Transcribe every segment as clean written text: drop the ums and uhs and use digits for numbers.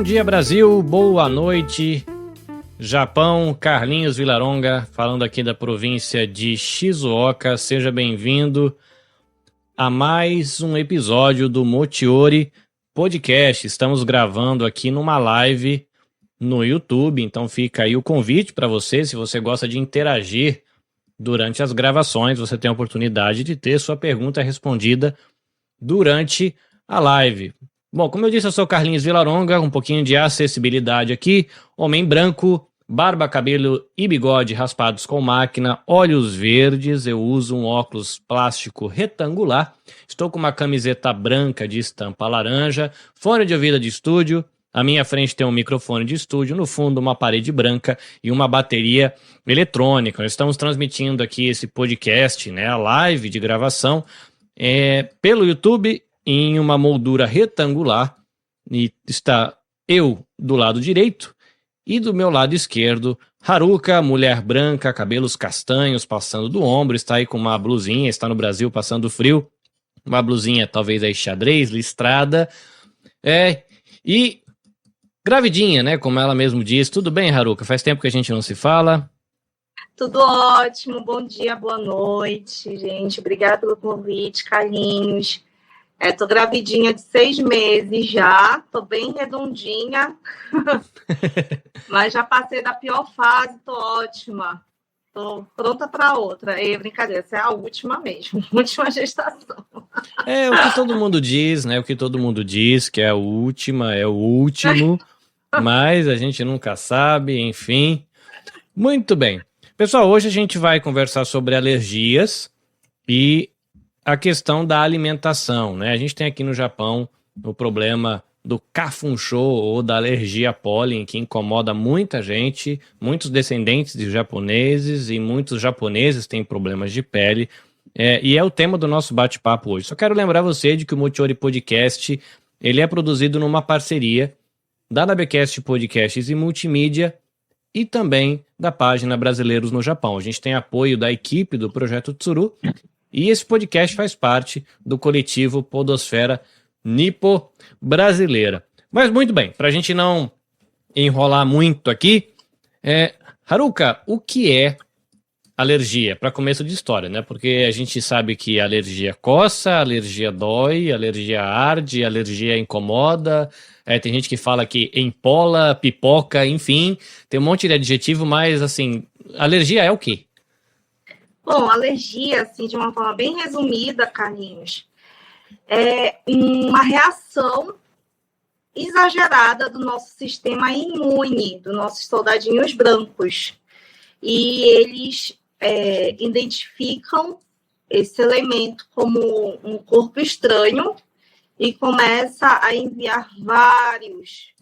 Bom dia, Brasil, boa noite, Japão. Carlinhos Villaronga, falando aqui da província de Shizuoka. Seja bem-vindo a mais um episódio do Mochiori Podcast. Estamos gravando aqui numa live no YouTube, então fica aí o convite para você. Se você gosta de interagir durante as gravações, você tem a oportunidade de ter sua pergunta respondida durante a live. Bom, como eu disse, eu sou Carlinhos Villaronga, um pouquinho de acessibilidade aqui, homem branco, barba, cabelo e bigode raspados com máquina, olhos verdes, eu uso um óculos plástico retangular, estou com uma camiseta branca de estampa laranja, fone de ouvido de estúdio, à minha frente tem um microfone de estúdio, no fundo uma parede branca e uma bateria eletrônica. Nós estamos transmitindo aqui esse podcast, né, a live de gravação, pelo YouTube, em uma moldura retangular, e está eu do lado direito e do meu lado esquerdo Haruka, mulher branca, cabelos castanhos passando do ombro, está aí com uma blusinha, está no Brasil passando frio, uma blusinha talvez aí xadrez, listrada, e gravidinha, né, como ela mesmo diz. Tudo bem, Haruka? Faz tempo que a gente não se fala. Tudo ótimo, bom dia, boa noite, gente. Obrigada pelo convite, Carlinhos. Tô gravidinha de 6 meses já, tô bem redondinha, mas já passei da pior fase, tô ótima. Tô pronta para outra. Brincadeira, essa é a última mesmo, última gestação. É o que todo mundo diz, né? O que todo mundo diz, que é a última, é o último, mas a gente nunca sabe, enfim. Muito bem. Pessoal, hoje a gente vai conversar sobre alergias e a questão da alimentação, né? A gente tem aqui no Japão o problema do kafunsho, ou da alergia a pólen, que incomoda muita gente, muitos descendentes de japoneses, e muitos japoneses têm problemas de pele, e é o tema do nosso bate-papo hoje. Só quero lembrar você de que o Mochiori Podcast, ele é produzido numa parceria da Nabecast Podcasts e Multimídia, e também da página Brasileiros no Japão. A gente tem apoio da equipe do Projeto Tsuru, e esse podcast faz parte do coletivo Podosfera Nipo Brasileira. Mas muito bem, para a gente não enrolar muito aqui, Haruka, o que é alergia? Para começo de história, né? Porque a gente sabe que alergia coça, alergia dói, alergia arde, alergia incomoda. Tem gente que fala que empola, pipoca, enfim, tem um monte de adjetivo, mas assim, alergia é o quê? Bom, alergia, assim, de uma forma bem resumida, Carlinhos, é uma reação exagerada do nosso sistema imune, dos nossos soldadinhos brancos. E eles identificam esse elemento como um corpo estranho e começa a enviar vários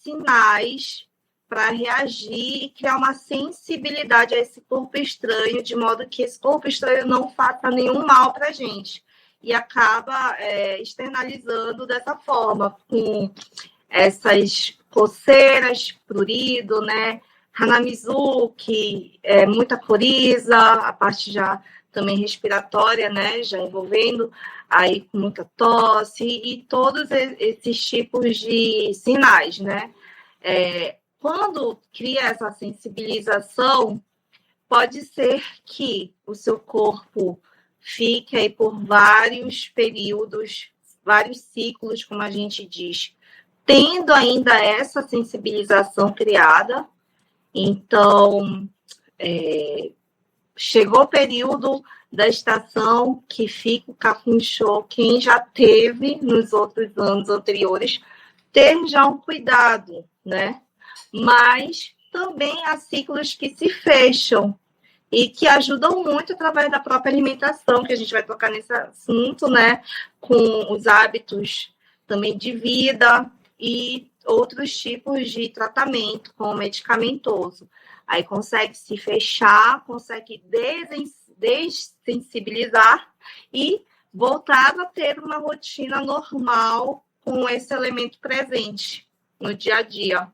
sinais para reagir e criar uma sensibilidade a esse corpo estranho, de modo que esse corpo estranho não faça nenhum mal para a gente. E acaba externalizando dessa forma, com essas coceiras, prurido, né? Hanamizuki, muita coriza, a parte já também respiratória, né? Já envolvendo aí com muita tosse e todos esses tipos de sinais, né? Quando cria essa sensibilização, pode ser que o seu corpo fique aí por vários períodos, vários ciclos, como a gente diz, tendo ainda essa sensibilização criada. Então, chegou o período da estação que fica o kafunsho. Quem já teve nos outros anos anteriores, ter já um cuidado, né? Mas também há ciclos que se fecham e que ajudam muito através da própria alimentação, que a gente vai tocar nesse assunto, né? Com os hábitos também de vida e outros tipos de tratamento, como medicamentoso. Aí consegue se fechar, consegue dessensibilizar e voltar a ter uma rotina normal com esse elemento presente no dia a dia.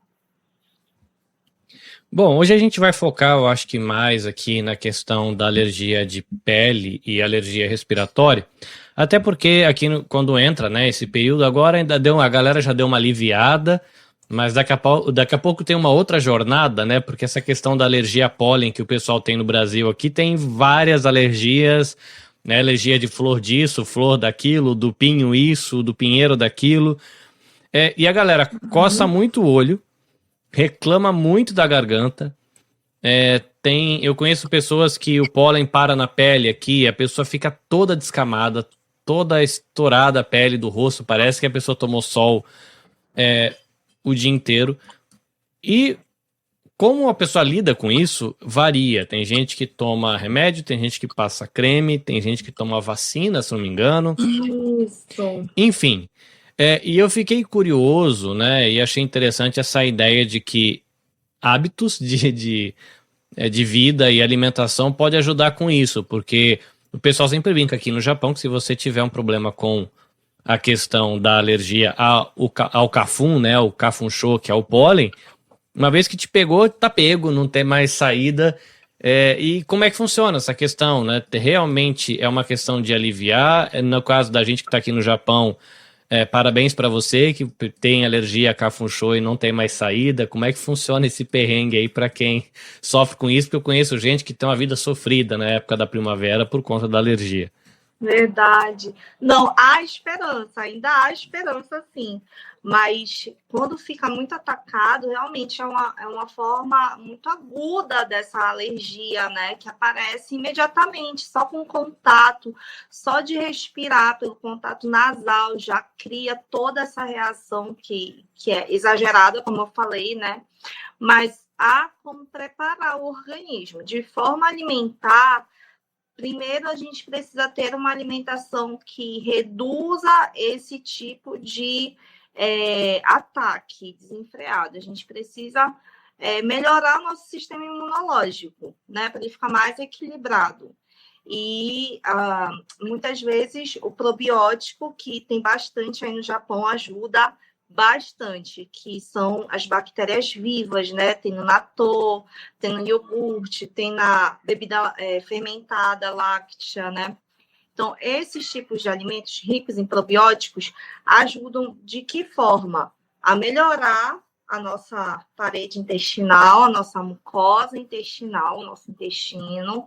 Bom, hoje a gente vai focar, eu acho que mais aqui na questão da alergia de pele e alergia respiratória, até porque aqui quando entra, né, esse período agora ainda a galera já deu uma aliviada, mas daqui a pouco tem uma outra jornada, né, porque essa questão da alergia a pólen que o pessoal tem no Brasil aqui tem várias alergias, né, alergia de flor disso, flor daquilo, do pinho isso, do pinheiro daquilo, e a galera coça muito o olho, reclama muito da garganta. Eu conheço pessoas que o pólen para na pele aqui, a pessoa fica toda descamada, toda estourada a pele do rosto, parece que a pessoa tomou sol o dia inteiro. E como a pessoa lida com isso, varia. Tem gente que toma remédio, tem gente que passa creme, tem gente que toma vacina, se não me engano. Isso. Enfim, e eu fiquei curioso, né, e achei interessante essa ideia de que hábitos de vida e alimentação pode ajudar com isso, porque o pessoal sempre brinca aqui no Japão que se você tiver um problema com a questão da alergia ao cafum, né, o cafunchô, que é o pólen, uma vez que te pegou, tá pego, não tem mais saída. E como é que funciona essa questão, né? Realmente é uma questão de aliviar. No caso da gente que está aqui no Japão, parabéns para você que tem alergia a cafunchô e não tem mais saída. Como é que funciona esse perrengue aí para quem sofre com isso? Porque eu conheço gente que tem uma vida sofrida na época da primavera por conta da alergia. Verdade. Não, há esperança, ainda há esperança, sim. Mas quando fica muito atacado, realmente é uma forma muito aguda dessa alergia, né? Que aparece imediatamente, só com contato, só de respirar pelo contato nasal, já cria toda essa reação que é exagerada, como eu falei, né? Mas há como preparar o organismo. De forma alimentar, primeiro, a gente precisa ter uma alimentação que reduza esse tipo de ataque desenfreado. A gente precisa melhorar nosso sistema imunológico, né, para ele ficar mais equilibrado. E muitas vezes o probiótico, que tem bastante aí no Japão, ajuda bastante, que são as bactérias vivas, né? Tem no natô, tem no iogurte, tem na bebida fermentada láctea, né? Então, esses tipos de alimentos ricos em probióticos ajudam de que forma? A melhorar a nossa parede intestinal, a nossa mucosa intestinal, o nosso intestino,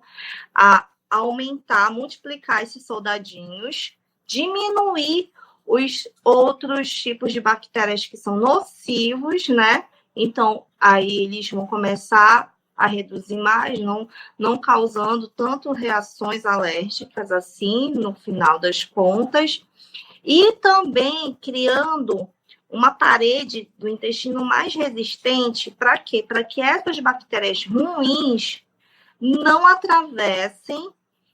a aumentar, multiplicar esses soldadinhos, diminuir os outros tipos de bactérias que são nocivos, né? Então, aí eles vão começar a reduzir mais, não causando tanto reações alérgicas assim, no final das contas, e também criando uma parede do intestino mais resistente, para quê? Para que essas bactérias ruins não atravessem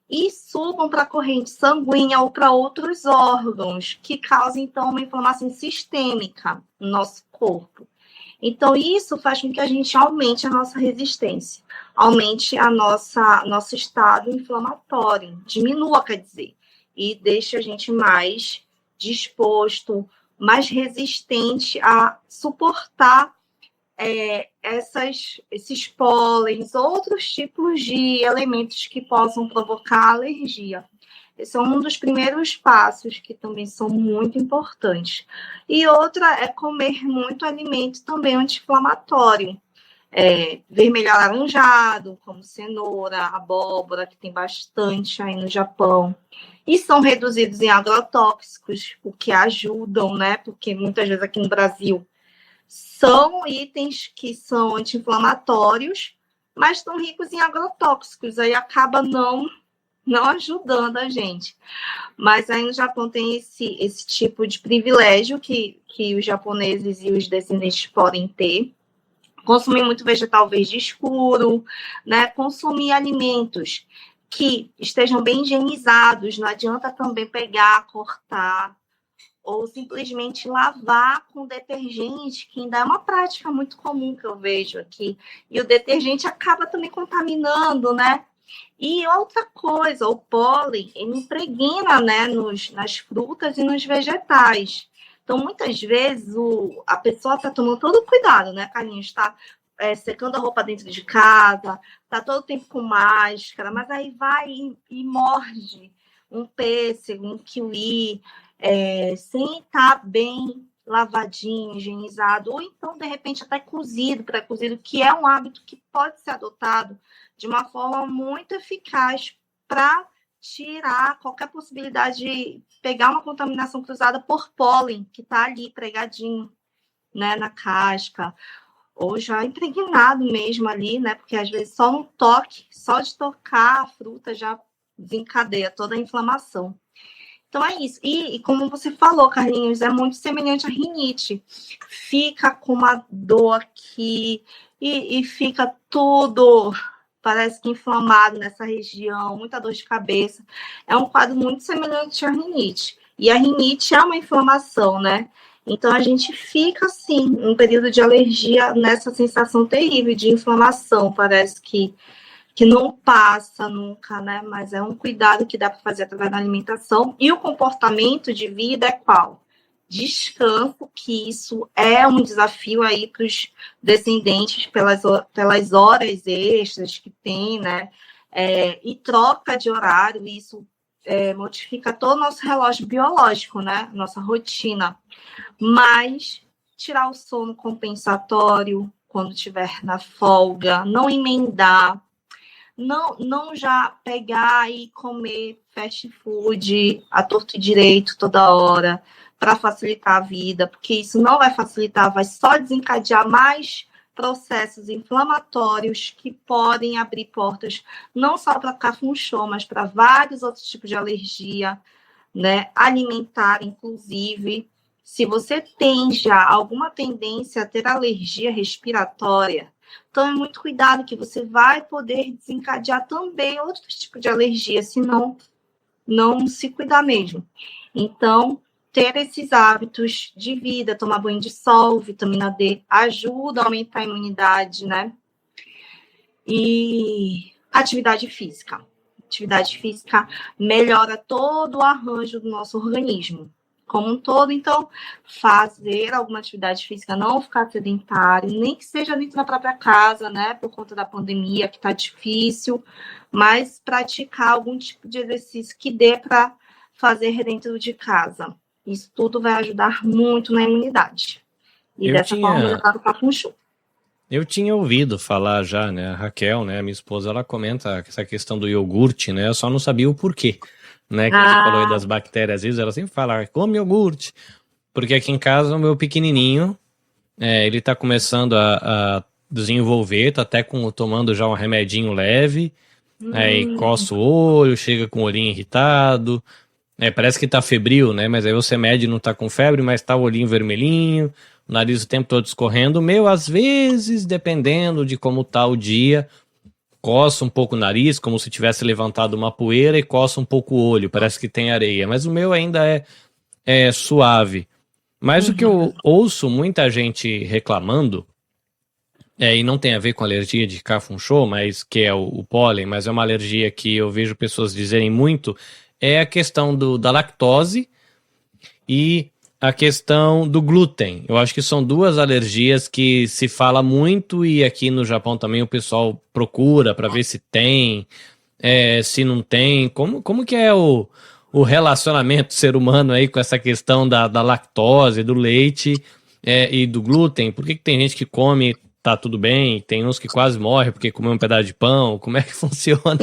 e subam para a corrente sanguínea ou para outros órgãos, que causam, então, uma inflamação sistêmica no nosso corpo. Então, isso faz com que a gente aumente a nossa resistência, aumente nosso estado inflamatório, diminua, quer dizer, e deixe a gente mais disposto, mais resistente a suportar esses pólens, outros tipos de elementos que possam provocar alergia. Esse é um dos primeiros passos que também são muito importantes. E outra é comer muito alimento também anti-inflamatório. Vermelho alaranjado, como cenoura, abóbora, que tem bastante aí no Japão. E são reduzidos em agrotóxicos, o que ajudam, né? Porque muitas vezes aqui no Brasil são itens que são anti-inflamatórios, mas estão ricos em agrotóxicos, aí acaba não ajudando a gente. Mas aí no Japão tem esse tipo de privilégio que os japoneses e os descendentes podem ter. Consumir muito vegetal verde escuro, né? Consumir alimentos que estejam bem higienizados, não adianta também pegar, cortar, ou simplesmente lavar com detergente, que ainda é uma prática muito comum que eu vejo aqui. E o detergente acaba também contaminando, né? E outra coisa, o pólen, ele impregna, né, nas frutas e nos vegetais. Então, muitas vezes, a pessoa está tomando todo o cuidado, né, Carlinhos? Está secando a roupa dentro de casa, tá todo tempo com máscara, mas aí vai e morde um pêssego, um kiwi, sem estar bem lavadinho, higienizado, ou então, de repente, até cozido, pré-cozido, que é um hábito que pode ser adotado de uma forma muito eficaz para tirar qualquer possibilidade de pegar uma contaminação cruzada por pólen, que está ali pregadinho, né, na casca, ou já impregnado mesmo ali, né, porque às vezes só um toque, só de tocar a fruta já desencadeia toda a inflamação. Então é isso. E como você falou, Carlinhos, é muito semelhante à rinite. Fica com uma dor aqui e fica tudo, parece que inflamado nessa região, muita dor de cabeça. É um quadro muito semelhante à rinite. E a rinite é uma inflamação, né? Então a gente fica assim, um período de alergia nessa sensação terrível de inflamação. Parece que não passa nunca, né? Mas é um cuidado que dá para fazer através da alimentação. E o comportamento de vida é qual? Descanso, que isso é um desafio aí para os descendentes pelas horas extras que tem, né? E troca de horário, isso modifica todo o nosso relógio biológico, né? Nossa rotina. Mas tirar o sono compensatório quando estiver na folga, não emendar, não já pegar e comer fast food à torto e direito toda hora para facilitar a vida, porque isso não vai facilitar, vai só desencadear mais processos inflamatórios que podem abrir portas não só para cafunchô, mas para vários outros tipos de alergia, né? Alimentar, inclusive. Se você tem já alguma tendência a ter alergia respiratória, tome muito cuidado que você vai poder desencadear também outros tipos de alergia, se não se cuidar mesmo. Então, ter esses hábitos de vida, tomar banho de sol, vitamina D, ajuda a aumentar a imunidade, né? E atividade física. Atividade física melhora todo o arranjo do nosso organismo como um todo. Então, fazer alguma atividade física, não ficar sedentário, nem que seja dentro da própria casa, né, por conta da pandemia, que está difícil, mas praticar algum tipo de exercício que dê para fazer dentro de casa. Isso tudo vai ajudar muito na imunidade. E dessa forma, melhorar o cafunchô. Eu tinha ouvido falar já, né, a Raquel, né, minha esposa, ela comenta essa questão do iogurte, né, eu só não sabia o porquê, né, que você falou aí das bactérias, às vezes ela sempre fala, come iogurte, porque aqui em casa o meu pequenininho, ele tá começando a desenvolver, tá até tomando já um remedinho leve, aí coça o olho, chega com o olhinho irritado, parece que tá febril, né, mas aí você mede, não tá com febre, mas tá o olhinho vermelhinho, o nariz o tempo todo escorrendo. O meu, às vezes, dependendo de como tá o dia, coça um pouco o nariz, como se tivesse levantado uma poeira, e coça um pouco o olho, parece que tem areia. Mas o meu ainda é suave. Mas o que eu ouço muita gente reclamando, e não tem a ver com alergia de cafunchô, mas que é o pólen, mas é uma alergia que eu vejo pessoas dizerem muito, é a questão da lactose e a questão do glúten. Eu acho que são duas alergias que se fala muito, e aqui no Japão também o pessoal procura para ver se tem, se não tem. Como que é o relacionamento ser humano aí com essa questão da lactose, do leite e do glúten? Por que tem gente que come, tá tudo bem, tem uns que quase morrem porque comeu um pedaço de pão? Como é que funciona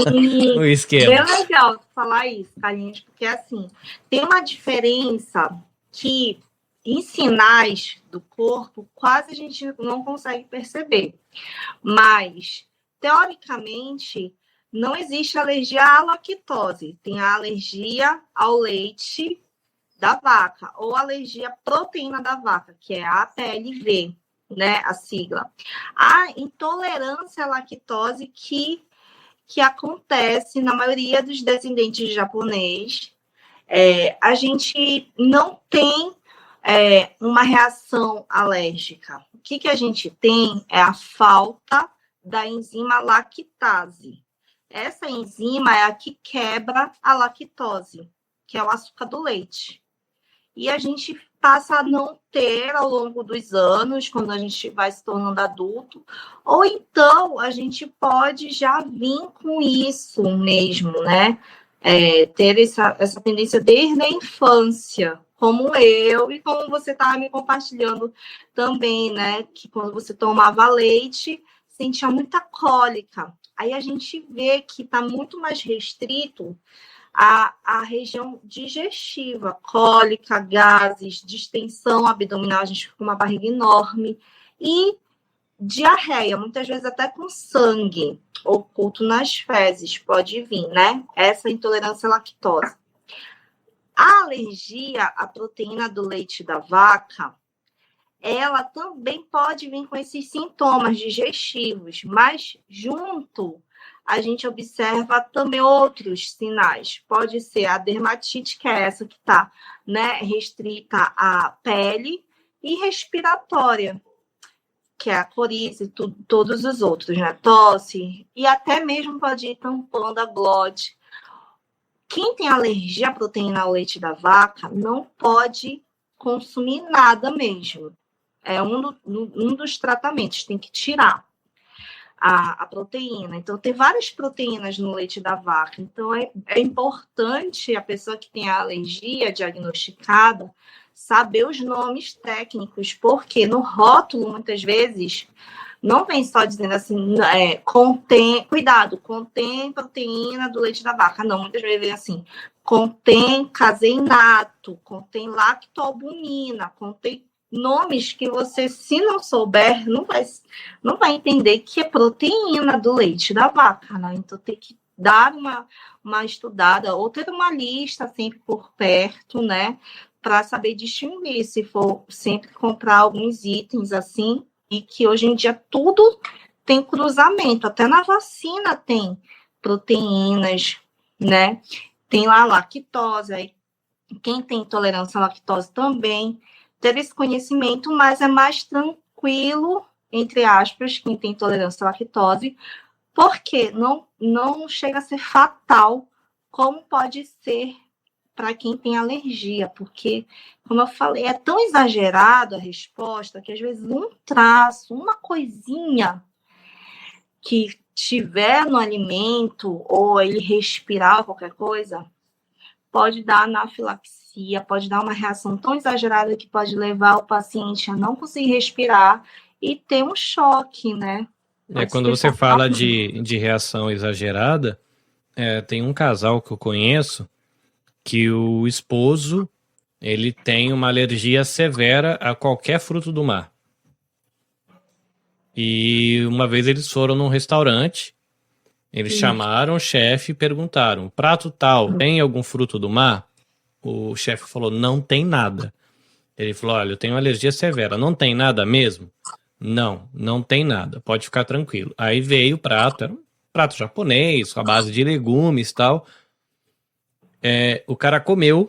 o esquema? Bem legal falar isso, Carlinhos, porque assim, tem uma diferença que em sinais do corpo quase a gente não consegue perceber. Mas, teoricamente, não existe alergia à lactose. Tem a alergia ao leite da vaca, ou alergia à proteína da vaca, que é a APLV, né, a sigla. A intolerância à lactose que acontece na maioria dos descendentes de japonês. A gente não tem uma reação alérgica. O que a gente tem é a falta da enzima lactase. Essa enzima é a que quebra a lactose, que é o açúcar do leite. E a gente passa a não ter ao longo dos anos, quando a gente vai se tornando adulto, ou então a gente pode já vir com isso mesmo, né? Ter essa tendência desde a infância, como eu, e como você estava me compartilhando também, né? Que quando você tomava leite, sentia muita cólica. Aí a gente vê que está muito mais restrito a região digestiva, cólica, gases, distensão abdominal, a gente fica com uma barriga enorme, e diarreia, muitas vezes até com sangue oculto nas fezes, pode vir, né? Essa intolerância à lactose. A alergia à proteína do leite da vaca, ela também pode vir com esses sintomas digestivos, mas junto a gente observa também outros sinais. Pode ser a dermatite, que é essa que está, né, restrita à pele, e respiratória, que é a coriza e todos os outros, né? Tosse, e até mesmo pode ir tampando a glote. Quem tem alergia à proteína ao leite da vaca não pode consumir nada mesmo. É um dos tratamentos, tem que tirar a proteína. Então, tem várias proteínas no leite da vaca. Então, é importante a pessoa que tem a alergia diagnosticada saber os nomes técnicos, porque no rótulo, muitas vezes, não vem só dizendo assim, contém proteína do leite da vaca. Não, muitas vezes vem assim, contém caseinato, contém lactoalbumina, contém nomes que você, se não souber, não vai entender que é proteína do leite da vaca, né? Então, tem que dar uma estudada, ou ter uma lista sempre por perto, né? Para saber distinguir, se for sempre comprar alguns itens assim, e que hoje em dia tudo tem cruzamento, até na vacina tem proteínas, né? Tem lá a lactose, aí quem tem intolerância à lactose também ter esse conhecimento, mas é mais tranquilo, entre aspas, quem tem intolerância à lactose, porque não chega a ser fatal, como pode ser para quem tem alergia, porque, como eu falei, é tão exagerado a resposta que, às vezes, um traço, uma coisinha que tiver no alimento, ou ele respirar qualquer coisa, pode dar anafilaxia, pode dar uma reação tão exagerada que pode levar o paciente a não conseguir respirar e ter um choque, né? Quando você fala de reação exagerada, tem um casal que eu conheço que o esposo, ele tem uma alergia severa a qualquer fruto do mar. E uma vez eles foram num restaurante, eles chamaram o chefe e perguntaram, prato tal, tem algum fruto do mar? O chefe falou, não tem nada. Ele falou, olha, eu tenho alergia severa, não tem nada mesmo? Não tem nada, pode ficar tranquilo. Aí veio o prato, era um prato japonês, com a base de legumes e tal. O cara comeu,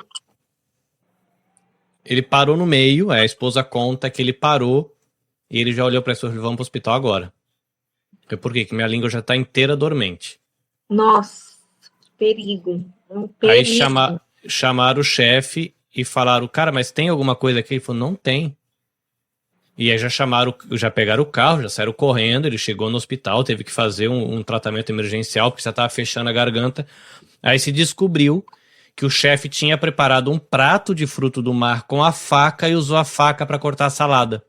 ele parou no meio, a esposa conta que ele parou e ele já olhou para a esposa e falou, vamos pro hospital agora. Por quê? Que minha língua já tá inteira dormente. Nossa, perigo. Aí chamaram o chefe e falaram, cara, mas tem alguma coisa aqui? Ele falou, não tem. E aí já pegaram o carro, já saíram correndo, ele chegou no hospital, teve que fazer um tratamento emergencial, porque já estava fechando a garganta. Aí se descobriu que o chefe tinha preparado um prato de fruto do mar com a faca e usou a faca para cortar a salada.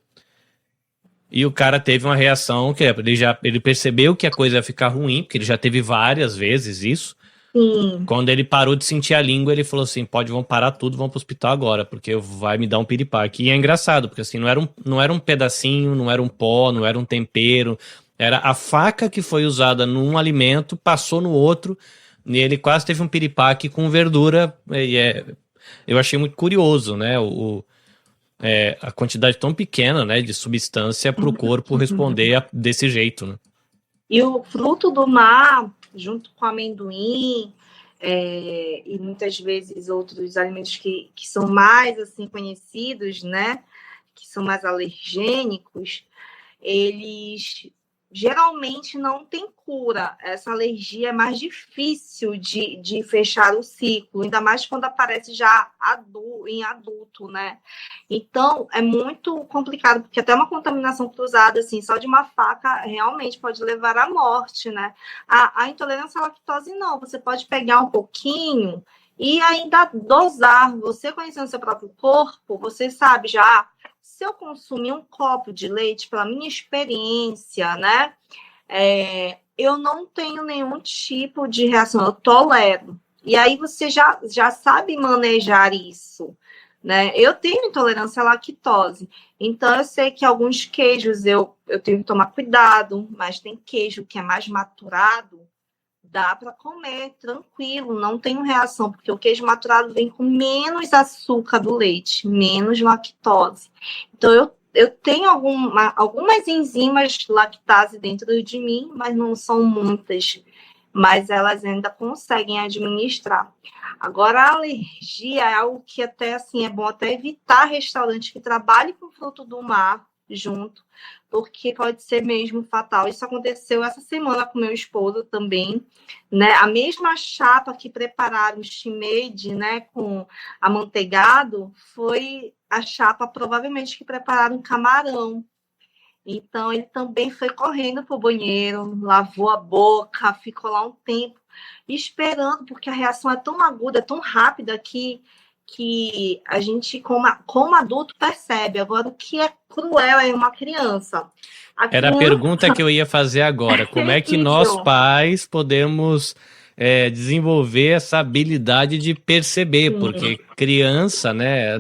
E o cara teve uma reação que ele percebeu que a coisa ia ficar ruim, porque ele já teve várias vezes isso. Sim. Quando ele parou de sentir a língua, ele falou assim, vamos parar tudo, vamos pro hospital agora, porque vai me dar um piripaque. E é engraçado, porque assim, não era um pedacinho, não era um pó, não era um tempero, era a faca que foi usada num alimento, passou no outro, e ele quase teve um piripaque com verdura. Eu achei muito curioso, né, a quantidade tão pequena, né, de substância para o corpo responder desse jeito, né? E o fruto do mar, junto com amendoim, e muitas vezes outros alimentos que são mais assim conhecidos, né, que são mais alergênicos, eles geralmente não tem cura. Essa alergia é mais difícil de fechar o ciclo, ainda mais quando aparece já em adulto, né? Então, é muito complicado, porque até uma contaminação cruzada, assim, só de uma faca, realmente pode levar à morte, né? A intolerância à lactose, não. Você pode pegar um pouquinho e ainda dosar. Você conhecendo seu próprio corpo, você sabe já, se eu consumir um copo de leite, pela minha experiência, né, eu não tenho nenhum tipo de reação, eu tolero. E aí você já sabe manejar isso, né? Eu tenho intolerância à lactose, então eu sei que alguns queijos eu tenho que tomar cuidado, mas tem queijo que é mais maturado, dá para comer tranquilo, não tenho reação, porque o queijo maturado vem com menos açúcar do leite, menos lactose. Então, eu tenho algumas enzimas lactase dentro de mim, mas não são muitas, mas elas ainda conseguem administrar. Agora, a alergia é algo que até assim é bom até evitar restaurante que trabalhe com fruto do mar junto, porque pode ser mesmo fatal. Isso aconteceu essa semana com meu esposo também, né? A mesma chapa que prepararam o shimeji, né, com amanteigado, foi a chapa provavelmente que prepararam camarão. Então ele também foi correndo para o banheiro, lavou a boca, ficou lá um tempo esperando, porque a reação é tão aguda, tão rápida que a gente, como adulto, percebe. Agora, o que é cruel é uma criança. Era a pergunta que eu ia fazer agora. Como é que nós, pais, podemos desenvolver essa habilidade de perceber? Porque criança, né,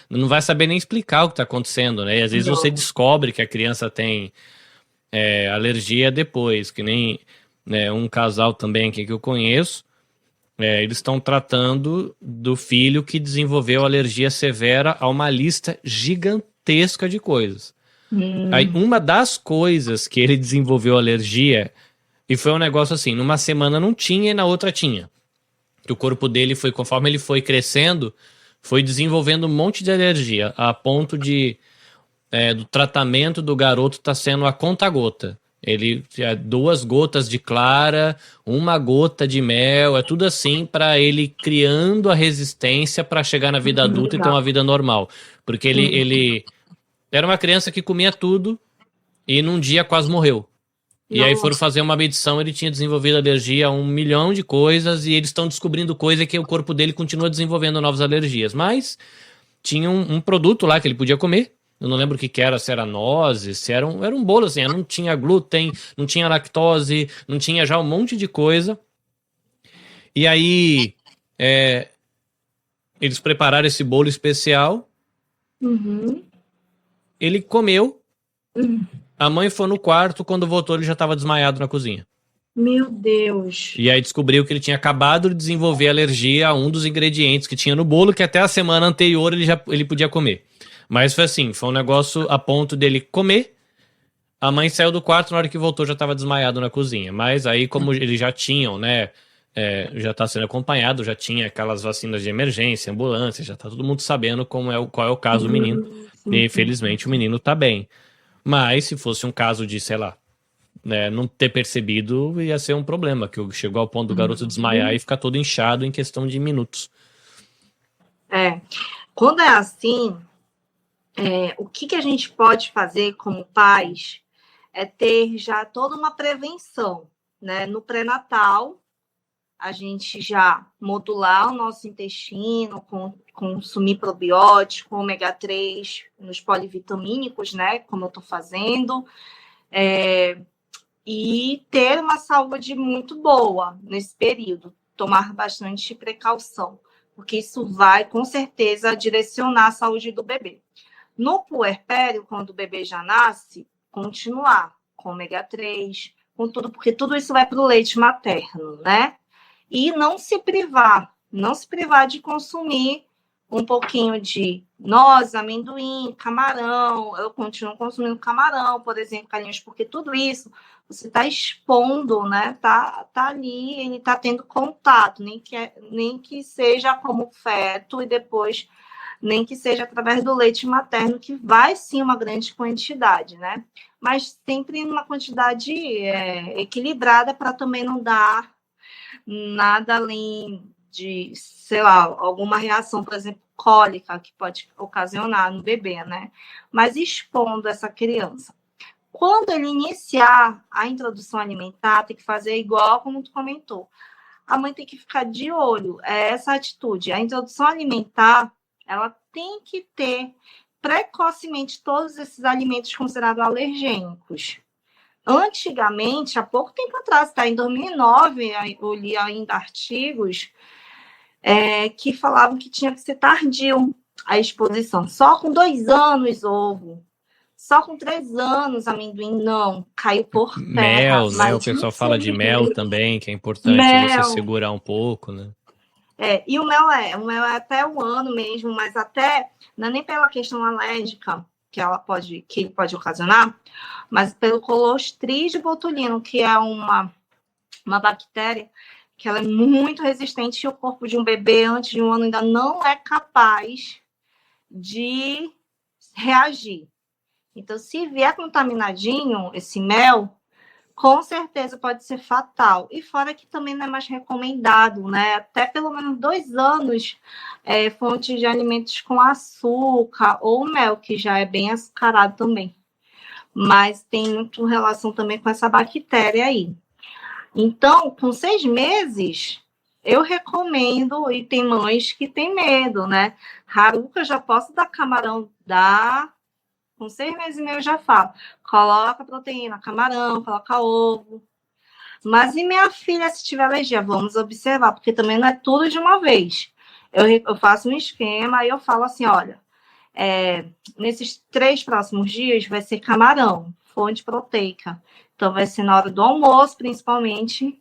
não vai saber nem explicar o que está acontecendo, né? E às vezes você descobre que a criança tem alergia depois, que nem um casal também aqui que eu conheço. Eles estão tratando do filho que desenvolveu alergia severa a uma lista gigantesca de coisas. Aí, uma das coisas que ele desenvolveu alergia, e foi um negócio assim, numa semana não tinha e na outra tinha. O corpo dele foi, conforme ele foi crescendo, foi desenvolvendo um monte de alergia, a ponto de do tratamento do garoto tá sendo a conta-gota. Ele 2 gotas de clara, 1 gota de mel, é tudo assim para ele criando a resistência para chegar na vida adulta e ter uma vida normal. Porque ele era uma criança que comia tudo e num dia quase morreu. E aí foram fazer uma medição, ele tinha desenvolvido alergia a 1 milhão de coisas e eles estão descobrindo coisa que o corpo dele continua desenvolvendo novas alergias. Mas tinha um produto lá que ele podia comer. Eu não lembro o que era, se era nozes, se era um bolo assim, não tinha glúten, não tinha lactose, não tinha já um monte de coisa. E aí eles prepararam esse bolo especial. Ele comeu. A mãe foi no quarto, quando voltou ele já estava desmaiado na cozinha. Meu Deus. E aí descobriu que ele tinha acabado de desenvolver alergia a um dos ingredientes que tinha no bolo, que até a semana anterior ele podia comer. Mas foi assim, foi um negócio a ponto dele comer. A mãe saiu do quarto, na hora que voltou já estava desmaiado na cozinha. Mas aí, como eles já tinham, né, já está sendo acompanhado, já tinha aquelas vacinas de emergência, ambulância, já está todo mundo sabendo qual é o caso do menino. E felizmente o menino está bem. Mas se fosse um caso de, sei lá, não ter percebido, ia ser um problema, que chegou ao ponto do garoto desmaiar e ficar todo inchado em questão de minutos. Quando é assim, o que a gente pode fazer como pais é ter já toda uma prevenção, né? No pré-natal, a gente já modular o nosso intestino, consumir probiótico, ômega 3 nos polivitamínicos, né? Como eu estou fazendo, e ter uma saúde muito boa nesse período, tomar bastante precaução, porque isso vai, com certeza, direcionar a saúde do bebê. No puerpério, quando o bebê já nasce, continuar com ômega 3, com tudo, porque tudo isso vai para o leite materno, né? E não se privar de consumir um pouquinho de noz, amendoim, camarão. Eu continuo consumindo camarão, por exemplo, carinhos, porque tudo isso você está expondo, né? Tá ali, ele está tendo contato, nem que seja como feto e depois nem que seja através do leite materno, que vai sim uma grande quantidade, né? Mas sempre em uma quantidade equilibrada para também não dar nada além de, sei lá, alguma reação, por exemplo, cólica, que pode ocasionar no bebê, né? Mas expondo essa criança. Quando ele iniciar a introdução alimentar, tem que fazer igual como tu comentou. A mãe tem que ficar de olho, essa atitude. A introdução alimentar, ela tem que ter precocemente todos esses alimentos considerados alergênicos. Antigamente, há pouco tempo atrás, tá? Em 2009, eu li ainda artigos que falavam que tinha que ser tardio a exposição. Só com 2 anos, ovo. Só com 3 anos, amendoim, não. Caiu por terra. Mel, né? O pessoal fala de mel também, que é importante você segurar um pouco, né? E o mel é até 1 ano mesmo, mas até, não é nem pela questão alérgica que ele pode ocasionar, mas pelo Clostridium botulinum, que é uma bactéria que ela é muito resistente e o corpo de um bebê antes de 1 ano ainda não é capaz de reagir. Então, se vier contaminadinho esse mel, com certeza pode ser fatal. E fora que também não é mais recomendado, né? Até pelo menos 2 anos, fontes de alimentos com açúcar ou mel, que já é bem açucarado também. Mas tem muito relação também com essa bactéria aí. Então, com 6 meses, eu recomendo, e tem mães que têm medo, né? Haruka, já posso dar camarão, com 6 meses e meio eu já falo. Coloca proteína, camarão, coloca ovo. Mas e minha filha, se tiver alergia? Vamos observar, porque também não é tudo de uma vez. Eu faço um esquema e eu falo assim, olha, nesses 3 próximos dias vai ser camarão, fonte proteica. Então, vai ser na hora do almoço, principalmente,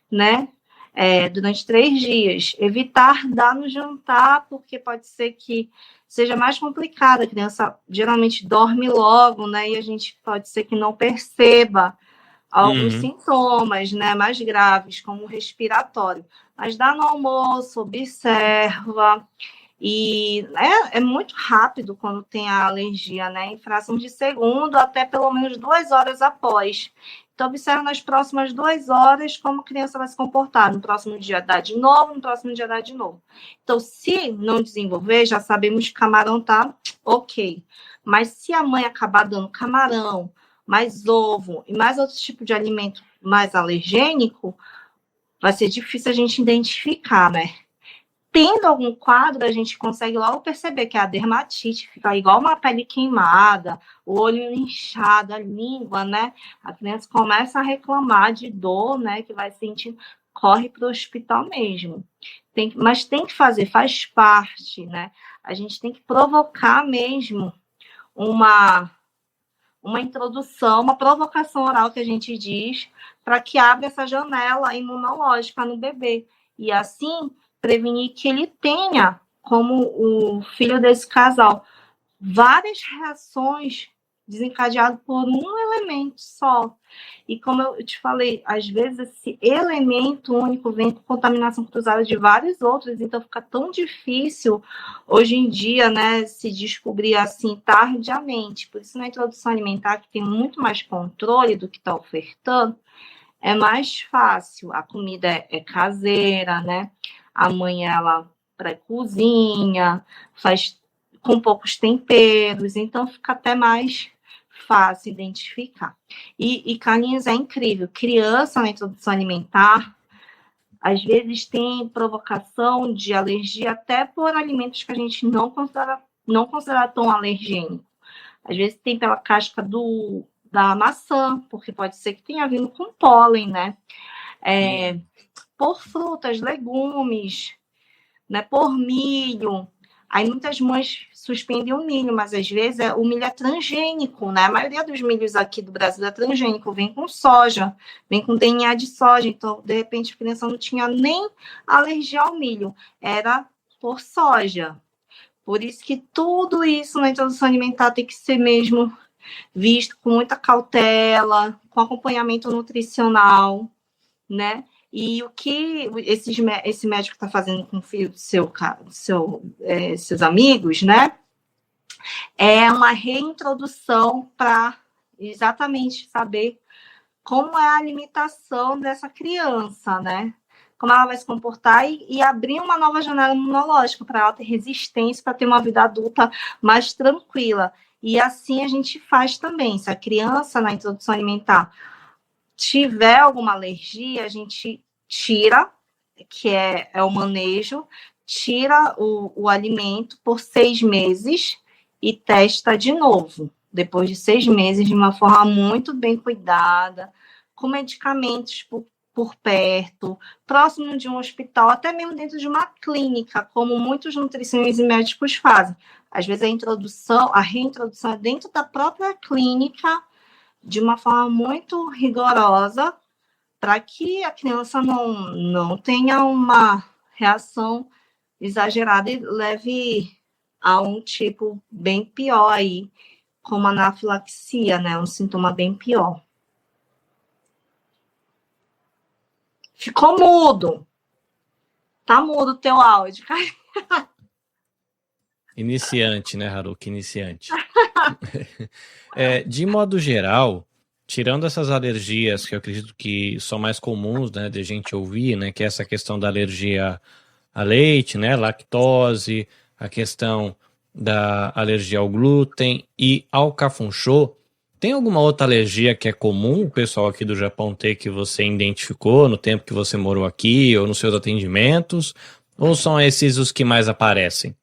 né? Durante 3 dias. Evitar dar no jantar, porque pode ser que seja mais complicado. A criança geralmente dorme logo, né? E a gente pode ser que não perceba alguns sintomas, né? Mais graves, como o respiratório. Mas dá no almoço, observa. E é muito rápido quando tem a alergia, né? Em fração de segundo, até pelo menos 2 horas após. Então, observa nas próximas 2 horas como a criança vai se comportar. No próximo dia dá de novo, no próximo dia dá de novo. Então, se não desenvolver, já sabemos que camarão tá ok. Mas se a mãe acabar dando camarão, mais ovo e mais outro tipo de alimento mais alergênico, vai ser difícil a gente identificar, né? Tendo algum quadro, a gente consegue logo perceber que é a dermatite, fica igual uma pele queimada, o olho inchado, a língua, né? A criança começa a reclamar de dor, né? Que vai sentindo, corre para o hospital mesmo. Mas tem que fazer, faz parte, né? A gente tem que provocar mesmo uma introdução, uma provocação oral, que a gente diz, para que abra essa janela imunológica no bebê. E assim prevenir que ele tenha, como o filho desse casal, várias reações desencadeadas por um elemento só. E como eu te falei, às vezes esse elemento único vem com contaminação cruzada de vários outros, então fica tão difícil hoje em dia, né, se descobrir assim tardiamente. Por isso, na introdução alimentar, que tem muito mais controle do que está ofertando, é mais fácil. A comida é caseira, né? A mãe, ela pré-cozinha, faz com poucos temperos, então fica até mais fácil identificar. E Carlinhos, é incrível. Criança na introdução alimentar, às vezes tem provocação de alergia até por alimentos que a gente não considera tão alergênico. Às vezes tem pela casca da maçã, porque pode ser que tenha vindo com pólen, né? Por frutas, legumes, né? Por milho. Aí muitas mães suspendem o milho, mas às vezes o milho é transgênico, né? A maioria dos milhos aqui do Brasil é transgênico, vem com soja, vem com DNA de soja, então, de repente, a criança não tinha nem alergia ao milho, era por soja. Por isso que tudo isso na introdução alimentar tem que ser mesmo visto com muita cautela, com acompanhamento nutricional, né? E o que esse médico está fazendo com o filho seus amigos, né? É uma reintrodução para exatamente saber como é a alimentação dessa criança, né? Como ela vai se comportar e abrir uma nova janela imunológica para ela ter resistência, para ter uma vida adulta mais tranquila. E assim a gente faz também. Se a criança, na introdução alimentar, tiver alguma alergia, a gente tira, que é o manejo, tira o alimento por 6 meses e testa de novo. Depois de 6 meses, de uma forma muito bem cuidada, com medicamentos por perto, próximo de um hospital, até mesmo dentro de uma clínica, como muitos nutricionistas e médicos fazem. Às vezes a reintrodução é dentro da própria clínica, de uma forma muito rigorosa, para que a criança não tenha uma reação exagerada e leve a um tipo bem pior aí, como a anafilaxia, né? Um sintoma bem pior. Ficou mudo. Tá mudo o teu áudio, cara. Iniciante, né, Haruki? Iniciante. De modo geral, tirando essas alergias que eu acredito que são mais comuns, né, de gente ouvir, né, que é essa questão da alergia a leite, né, lactose, a questão da alergia ao glúten e ao cafunchô, tem alguma outra alergia que é comum o pessoal aqui do Japão ter que você identificou no tempo que você morou aqui ou nos seus atendimentos? Ou são esses os que mais aparecem?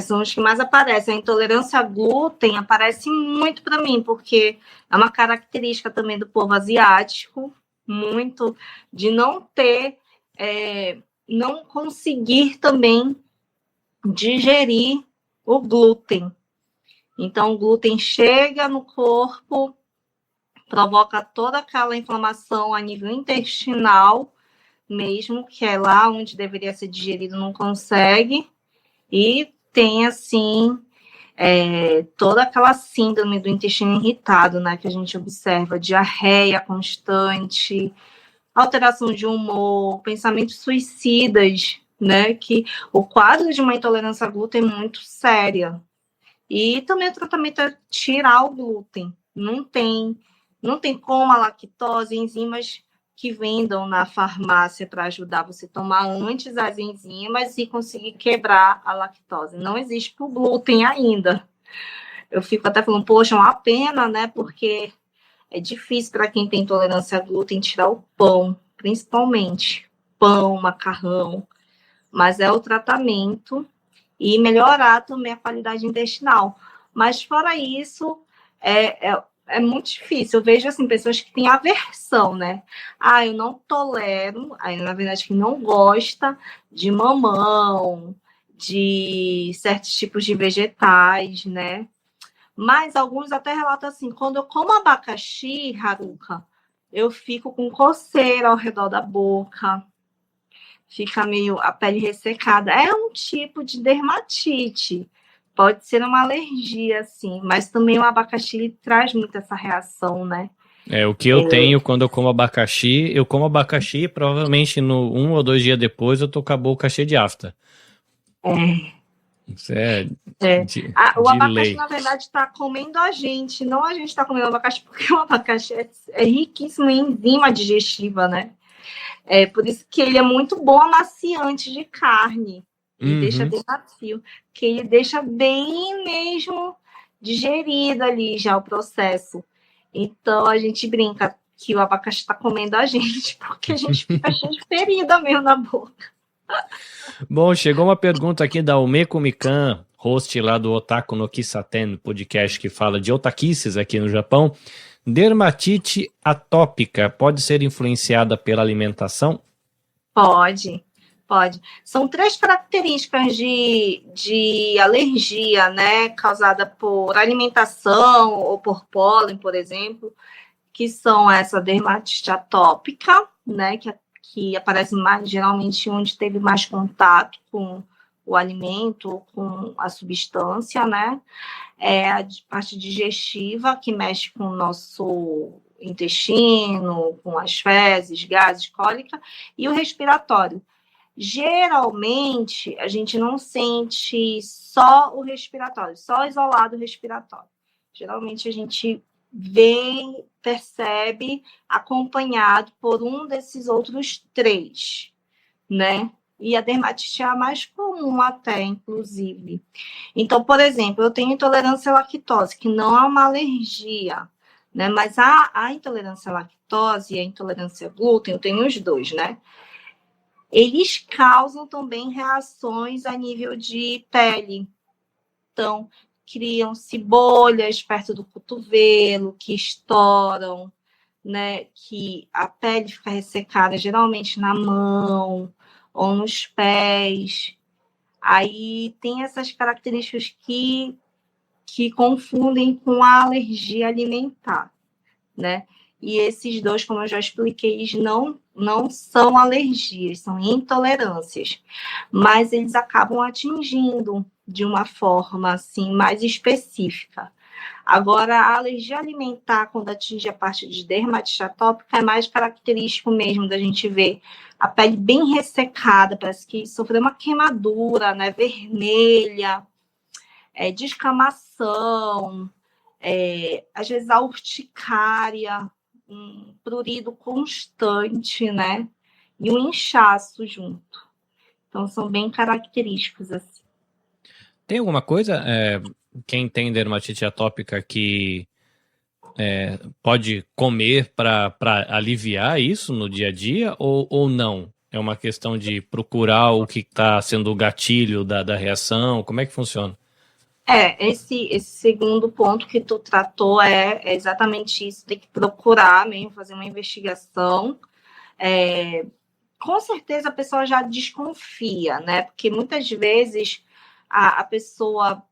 São os que mais aparecem. A intolerância a glúten aparece muito para mim, porque é uma característica também do povo asiático, muito, de não ter, não conseguir também digerir o glúten. Então, o glúten chega no corpo, provoca toda aquela inflamação a nível intestinal, mesmo, que é lá onde deveria ser digerido, não consegue, e tem, assim, toda aquela síndrome do intestino irritado, né, que a gente observa, diarreia constante, alteração de humor, pensamentos suicidas, né, que o quadro de uma intolerância a glúten é muito séria. E também o tratamento é tirar o glúten. Não tem como a lactose, enzimas que vendam na farmácia para ajudar você a tomar antes as enzimas e conseguir quebrar a lactose. Não existe para o glúten ainda. Eu fico até falando, poxa, é uma pena, né? Porque é difícil para quem tem intolerância a glúten tirar o pão, principalmente pão, macarrão. Mas é o tratamento e melhorar também a qualidade intestinal. Mas, fora isso, é muito difícil. Eu vejo, assim, pessoas que têm aversão, né? Eu não tolero, na verdade, que não gosta de mamão, de certos tipos de vegetais, né? Mas alguns até relatam assim, quando eu como abacaxi, Haruka, eu fico com coceira ao redor da boca, fica meio a pele ressecada. É um tipo de dermatite. Pode ser uma alergia, sim, mas também o abacaxi traz muito essa reação, né? O que eu tenho quando eu como abacaxi e provavelmente no 1 ou 2 dias depois eu tô com a boca cheia de afta. Isso o abacaxi, lei. na verdade, está comendo a gente, não a gente está comendo o abacaxi, porque o abacaxi é riquíssimo em enzima digestiva, né? Por isso que ele é muito bom amaciante de carne. E deixa bem macio, que ele deixa bem mesmo digerido ali já o processo. Então, a gente brinca que o abacaxi está comendo a gente, porque a gente fica cheio de ferida mesmo na boca. Bom, chegou uma pergunta aqui da Umeko Mikan, host lá do Otaku no Kisaten, podcast que fala de otaquices aqui no Japão. Dermatite atópica pode ser influenciada pela alimentação? Pode. São 3 características de alergia, né, causada por alimentação ou por pólen, por exemplo, que são essa dermatite atópica, né, que aparece mais geralmente onde teve mais contato com o alimento, com a substância, né, a parte digestiva, que mexe com o nosso intestino, com as fezes, gases, cólica, e o respiratório. Geralmente, a gente não sente só o respiratório, só isolado o respiratório. Geralmente, a gente vê, percebe, acompanhado por um desses outros 3, né? E a dermatite é a mais comum até, inclusive. Então, por exemplo, eu tenho intolerância à lactose, que não é uma alergia, né? Mas a intolerância à lactose e a intolerância a glúten, eu tenho os 2, né? Eles causam também reações a nível de pele. Então, criam-se bolhas perto do cotovelo, que estouram, né? Que a pele fica ressecada, geralmente na mão ou nos pés. Aí tem essas características que confundem com a alergia alimentar, né? E esses 2, como eu já expliquei, eles não são alergias, são intolerâncias, mas eles acabam atingindo de uma forma assim mais específica. Agora, a alergia alimentar, quando atinge a parte de dermatite atópica, é mais característico mesmo da gente ver a pele bem ressecada, parece que sofreu uma queimadura, né, vermelha, descamação, às vezes a urticária, um prurido constante, né, e um inchaço junto. Então, são bem característicos, assim. Tem alguma coisa, quem tem dermatite atópica que pode comer para aliviar isso no dia a dia ou não? É uma questão de procurar o que está sendo o gatilho da reação? Como é que funciona? Esse segundo ponto que tu tratou é exatamente isso, tem que procurar mesmo, fazer uma investigação. Com certeza a pessoa já desconfia, né? Porque muitas vezes a pessoa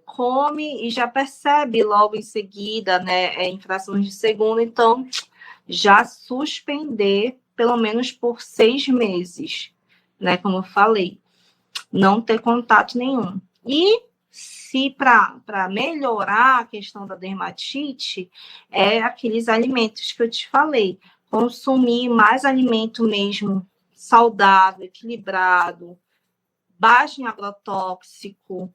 come e já percebe logo em seguida, né? Em frações de segundo, então já suspender pelo menos por 6 meses, né? Como eu falei, não ter contato nenhum. E se para melhorar a questão da dermatite, aqueles alimentos que eu te falei, consumir mais alimento mesmo saudável, equilibrado, baixo em agrotóxico,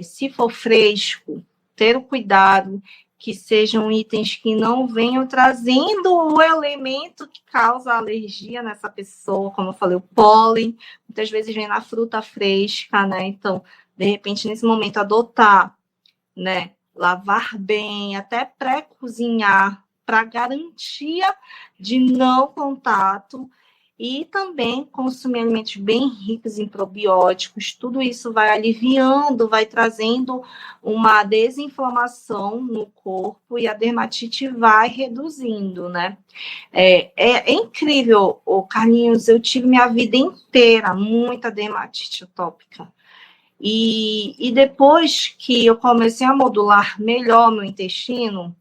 se for fresco, ter o cuidado que sejam itens que não venham trazendo o elemento que causa alergia nessa pessoa, como eu falei, o pólen, muitas vezes vem na fruta fresca, né? Então, de repente, nesse momento, adotar, né? Lavar bem, até pré-cozinhar, para garantia de não contato, e também consumir alimentos bem ricos em probióticos. Tudo isso vai aliviando, vai trazendo uma desinflamação no corpo e a dermatite vai reduzindo, né? É incrível, Carlinhos, eu tive minha vida inteira muita dermatite atópica. E depois que eu comecei a modular melhor meu intestino,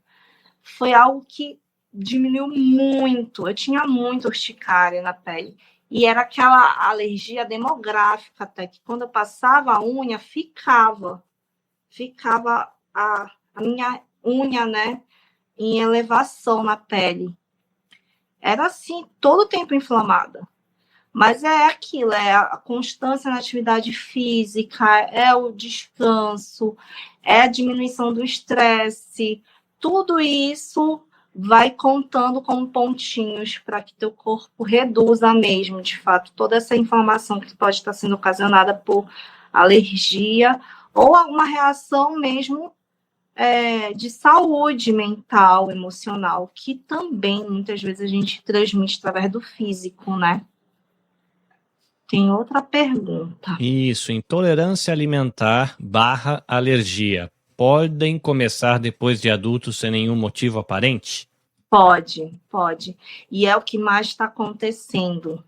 foi algo que diminuiu muito. Eu tinha muita urticária na pele. E era aquela alergia demográfica até, que quando eu passava a unha, ficava a minha unha, né, em elevação na pele. Era assim, todo o tempo inflamada. Mas é aquilo, é a constância na atividade física, é o descanso, é a diminuição do estresse. Tudo isso vai contando como pontinhos para que teu corpo reduza mesmo, de fato, toda essa inflamação que pode estar sendo ocasionada por alergia ou alguma reação mesmo de saúde mental, emocional, que também muitas vezes a gente transmite através do físico, né? Tem outra pergunta. Isso, intolerância alimentar / alergia. Podem começar depois de adultos sem nenhum motivo aparente? Pode. E é o que mais está acontecendo.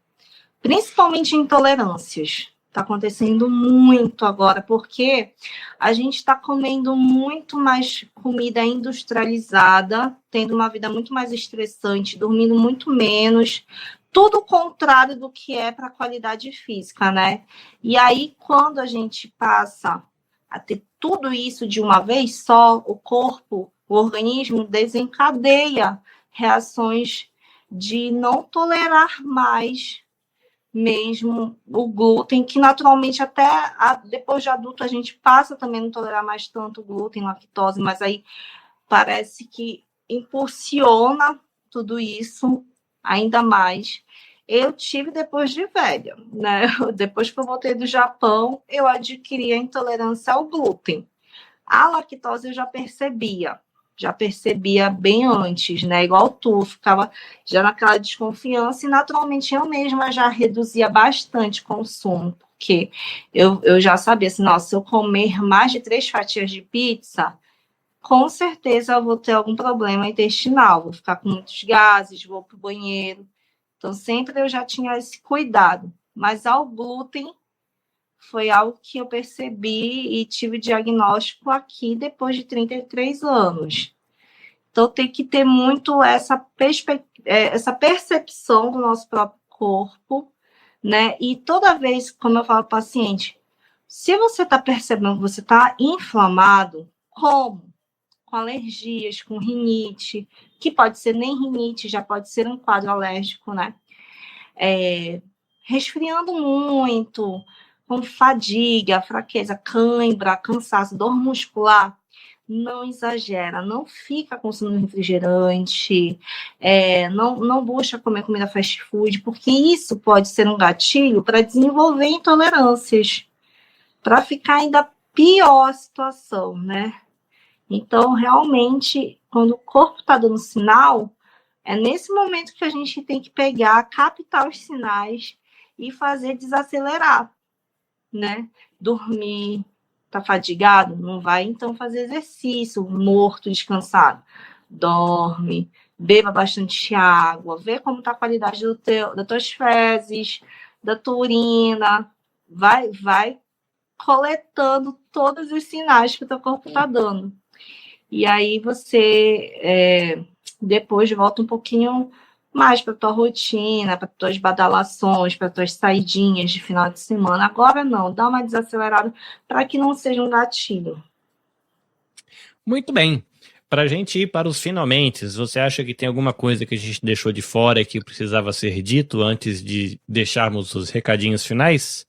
Principalmente intolerâncias. Está acontecendo muito agora, porque a gente está comendo muito mais comida industrializada, tendo uma vida muito mais estressante, dormindo muito menos, tudo o contrário do que é para a qualidade física, né? E aí, quando a gente passa a ter tudo isso de uma vez só, o corpo, o organismo desencadeia reações de não tolerar mais mesmo o glúten, que naturalmente até depois de adulto a gente passa também a não tolerar mais tanto glúten, lactose, mas aí parece que impulsiona tudo isso ainda mais. Eu tive depois de velha, né? Depois que eu voltei do Japão, eu adquiri a intolerância ao glúten. A lactose eu já percebia bem antes, né? Igual tu, ficava já naquela desconfiança e naturalmente eu mesma já reduzia bastante o consumo, porque eu já sabia assim, nossa, se eu comer mais de 3 fatias de pizza, com certeza eu vou ter algum problema intestinal, vou ficar com muitos gases, vou para o banheiro. Então, sempre eu já tinha esse cuidado. Mas ao glúten, foi algo que eu percebi e tive diagnóstico aqui depois de 33 anos. Então, tem que ter muito essa percepção do nosso próprio corpo, né? E toda vez, como eu falo para o paciente, se você está percebendo que você está inflamado, como? Com alergias, com rinite, que pode ser nem rinite, já pode ser um quadro alérgico, né? Resfriando muito, com fadiga, fraqueza, cãibra, cansaço, dor muscular, não exagera, não fica consumindo refrigerante, não busca comer comida fast food, porque isso pode ser um gatilho para desenvolver intolerâncias, para ficar ainda pior a situação, né? Então, realmente, quando o corpo está dando sinal, é nesse momento que a gente tem que pegar, captar os sinais e fazer desacelerar, né? Dormir, tá fadigado? Não vai, então, fazer exercício, morto, descansado. Dorme, beba bastante água, vê como tá a qualidade das tuas fezes, da tua urina, vai coletando todos os sinais que o teu corpo tá dando. E aí você depois volta um pouquinho mais para tua rotina, para tuas badalações, para tuas saidinhas de final de semana. Agora não, dá uma desacelerada para que não seja um gatilho. Muito bem. Para a gente ir para os finalmente, você acha que tem alguma coisa que a gente deixou de fora e que precisava ser dito antes de deixarmos os recadinhos finais?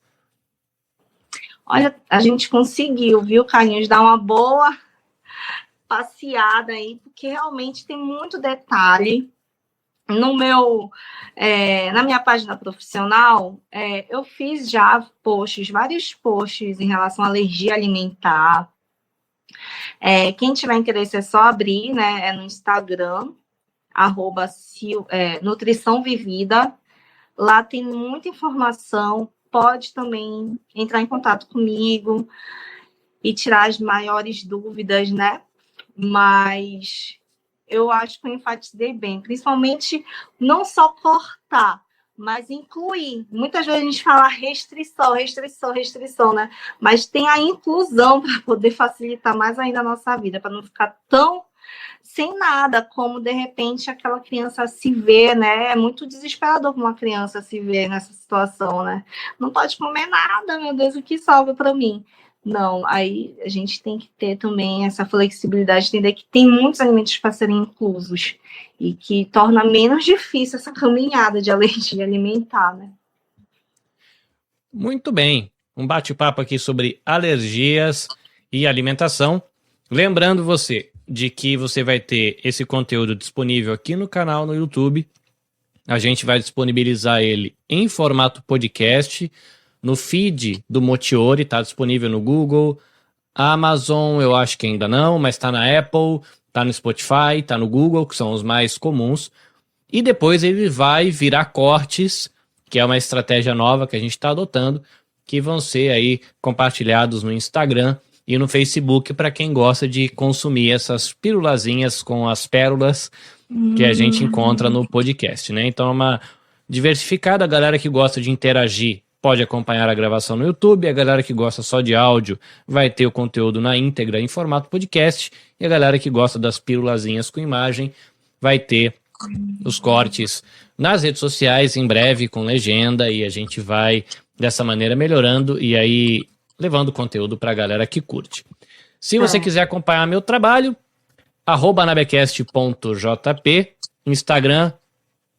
Olha, a gente conseguiu, viu, Carlinhos, dar uma boa passeada aí, porque realmente tem muito detalhe. No na minha página profissional, eu fiz já vários posts em relação à alergia alimentar. Quem tiver interesse é só abrir, né? É no Instagram, @Nutrição Vivida. Lá tem muita informação. Pode também entrar em contato comigo e tirar as maiores dúvidas, né? Mas eu acho que eu enfatizei bem, principalmente não só cortar, mas incluir. Muitas vezes a gente fala restrição, né? Mas tem a inclusão para poder facilitar mais ainda a nossa vida, para não ficar tão sem nada, como de repente aquela criança se vê, né? É muito desesperador para uma criança se ver nessa situação, né? Não pode comer nada, meu Deus, o que sobra para mim? Não, aí a gente tem que ter também essa flexibilidade, entender que tem muitos alimentos para serem inclusos e que torna menos difícil essa caminhada de alergia alimentar, né? Muito bem, um bate-papo aqui sobre alergias e alimentação. Lembrando você de que você vai ter esse conteúdo disponível aqui no canal no YouTube. A gente vai disponibilizar ele em formato podcast, no feed do Motiori, está disponível no Google, Amazon, eu acho que ainda não, mas está na Apple, está no Spotify, está no Google, que são os mais comuns. E depois ele vai virar cortes, que é uma estratégia nova que a gente está adotando, que vão ser aí compartilhados no Instagram e no Facebook para quem gosta de consumir essas pílulazinhas com as pérolas que a gente encontra no podcast, né? Então é uma diversificada, a galera que gosta de interagir pode acompanhar a gravação no YouTube, a galera que gosta só de áudio vai ter o conteúdo na íntegra em formato podcast, e a galera que gosta das pílulazinhas com imagem vai ter os cortes nas redes sociais em breve com legenda, e a gente vai dessa maneira melhorando e aí levando conteúdo para a galera que curte. Se você quiser acompanhar meu trabalho, @anabecast.jp Instagram,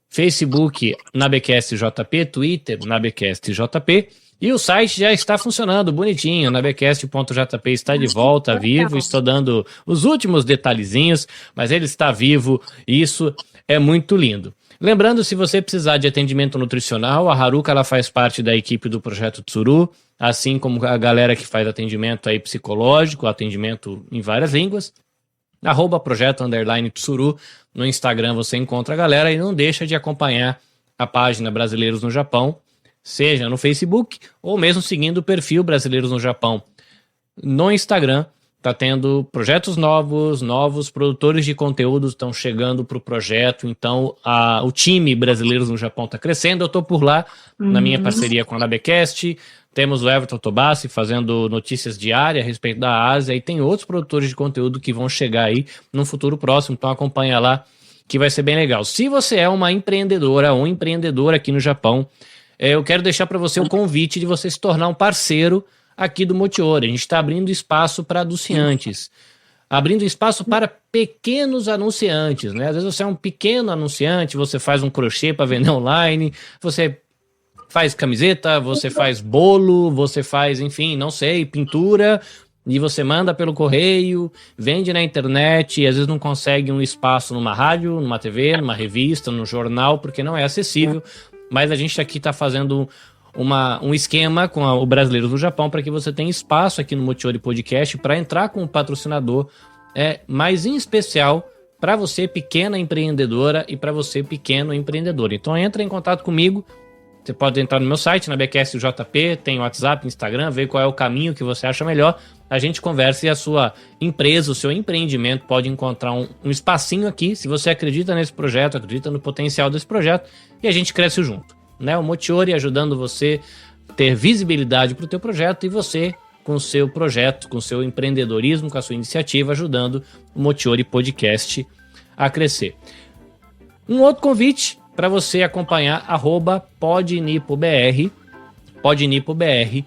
Facebook, NabeCastJP, Twitter, NabeCastJP. E o site já está funcionando bonitinho, nabecast.jp está de volta, vivo, estou dando os últimos detalhezinhos, mas ele está vivo e isso é muito lindo. Lembrando, se você precisar de atendimento nutricional, a Haruka ela faz parte da equipe do Projeto Tsuru, assim como a galera que faz atendimento aí psicológico, atendimento em várias línguas. @projeto_tsuru no Instagram você encontra a galera e não deixa de acompanhar a página Brasileiros no Japão, seja no Facebook ou mesmo seguindo o perfil Brasileiros no Japão no Instagram. Tá tendo projetos novos produtores de conteúdo estão chegando para o projeto, então o time Brasileiros no Japão está crescendo. Eu estou por lá na minha parceria com a NabeCast, temos o Everton Tobassi fazendo notícias diárias a respeito da Ásia e tem outros produtores de conteúdo que vão chegar aí no futuro próximo, então acompanha lá que vai ser bem legal. Se você é uma empreendedora ou um empreendedor aqui no Japão, eu quero deixar para você o convite de você se tornar um parceiro aqui do Mochiori. A gente está abrindo espaço para anunciantes, abrindo espaço para pequenos anunciantes, né? Às vezes você é um pequeno anunciante, você faz um crochê para vender online, você faz camiseta, você faz bolo, você faz, enfim, não sei, pintura, e você manda pelo correio, vende na internet, e às vezes não consegue um espaço numa rádio, numa TV, numa revista, num jornal, porque não é acessível. Mas a gente aqui está fazendo um esquema com o Brasileiros no Japão para que você tenha espaço aqui no Mochiori Podcast para entrar com um patrocinador, mas em especial para você pequena empreendedora e para você pequeno empreendedor. Então entra em contato comigo, você pode entrar no meu site, NabeCastJP, tem WhatsApp, Instagram, ver qual é o caminho que você acha melhor, a gente conversa e a sua empresa, o seu empreendimento pode encontrar um espacinho aqui, se você acredita nesse projeto, acredita no potencial desse projeto, e a gente cresce junto, né? O Mochiori ajudando você a ter visibilidade para o teu projeto e você com o seu projeto, com o seu empreendedorismo, com a sua iniciativa, ajudando o Mochiori Podcast a crescer. Um outro convite para você acompanhar @podnipobr. Podnipobr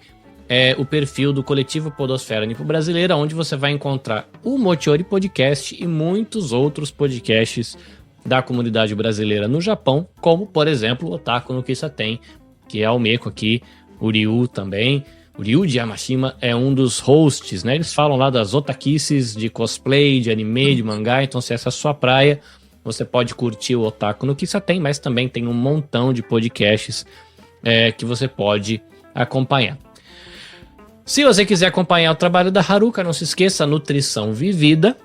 é o perfil do coletivo Podosfera Nipo Brasileira, onde você vai encontrar o Mochiori Podcast e muitos outros podcasts da comunidade brasileira no Japão, como, por exemplo, o Otaku no Kisaten, que é o Meiko aqui, o Ryu também. O Ryu de Yamashima é um dos hosts, né? Eles falam lá das otakices, de cosplay, de anime, de mangá, então se essa é a sua praia, você pode curtir o Otaku no Kisaten, mas também tem um montão de podcasts que você pode acompanhar. Se você quiser acompanhar o trabalho da Haruka, não se esqueça, Nutrição Vivida.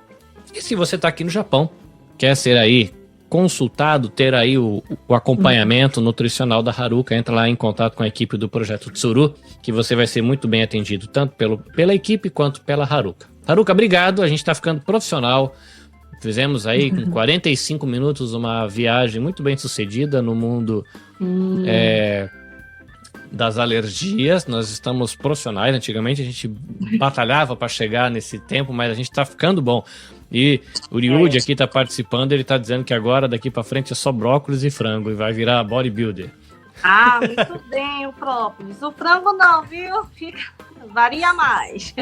E se você está aqui no Japão, quer ser aí consultado, ter aí o acompanhamento nutricional da Haruka, entra lá em contato com a equipe do Projeto Tsuru, que você vai ser muito bem atendido, tanto pela equipe quanto pela Haruka. Haruka, obrigado, a gente está ficando profissional. Fizemos aí com 45 minutos uma viagem muito bem sucedida no mundo das alergias. Nós estamos profissionais. Antigamente a gente batalhava para chegar nesse tempo, mas a gente está ficando bom. E o Ryuji aqui está participando, ele está dizendo que agora daqui para frente é só brócolis e frango e vai virar bodybuilder. Ah, muito bem, o própolis. O frango não, viu? Varia mais.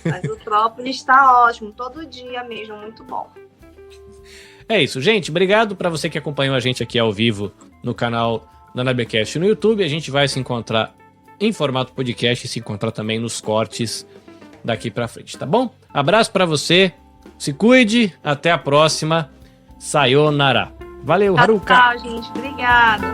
Mas o própolis está ótimo, todo dia mesmo, muito bom. É isso, gente. Obrigado para você que acompanhou a gente aqui ao vivo no canal da NabeCast no YouTube. A gente vai se encontrar em formato podcast e se encontrar também nos cortes daqui para frente, tá bom? Abraço para você, se cuide, até a próxima. Sayonara. Valeu, Haruka. Tchau, gente. Obrigada.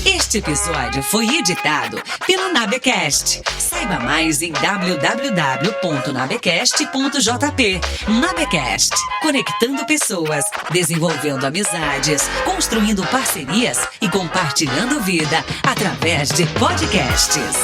Este episódio foi editado pelo NabeCast. Saiba mais em www.nabecast.jp. NabeCast, conectando pessoas, desenvolvendo amizades, construindo parcerias e compartilhando vida através de podcasts.